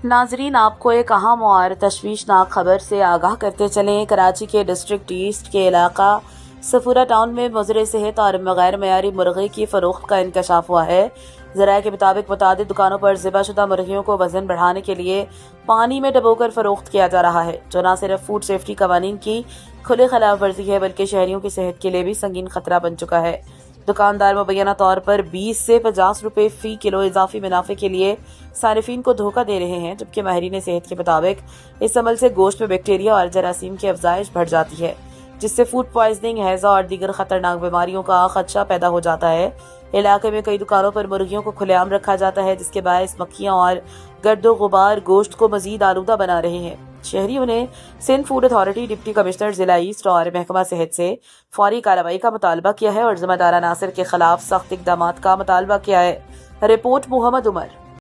नाजरीन, आपको एक अहम और तशवीशनाक खबर से आगाह करते चलें। कराची के डिस्ट्रिक्ट ईस्ट के इलाका सफूरा टाउन में मुज़र सेहत और गैर मयारी मुर्गी की फरोख्त का इंकशाफ हुआ है। ज़राए के मुताबिक मुतादिद दुकानों पर ज़िबाशुदा मुर्गियों को वजन बढ़ाने के लिए पानी में डबोकर फरोख्त किया जा रहा है, जो न सिर्फ फूड सेफ्टी कवानीन की खुली खिलाफ वर्जी है बल्कि शहरियों की सेहत के लिए भी संगीन खतरा बन चुका है। दुकानदार मुबैना तौर पर 20 से 50 रुपए फी किलो इजाफी मुनाफे के लिए सारिफीन को धोखा दे रहे हैं, जबकि माहिरीन सेहत के मुताबिक इस अमल से गोश्त में बैक्टीरिया और जरासीम की अफजाइश बढ़ जाती है, जिससे फूड पॉइजनिंग, हैजा और दीगर खतरनाक बीमारियों का खदशा पैदा हो जाता है। इलाके में कई दुकानों पर मुर्गियों को खुलेआम रखा जाता है, जिसके बायस मक्खियां और गर्दो गुबार गोश्त को मजीद आलूदा बना रहे हैं। शहरियों ने Sindh food authority, deputy commissioner जिला ईस्ट और महकमा सेहत से फौरी कार्रवाई का मुतालबा किया है और जिम्मेदार अनासर के खिलाफ सख्त इकदामात का मुतालबा किया है। रिपोर्ट मोहम्मद उमर।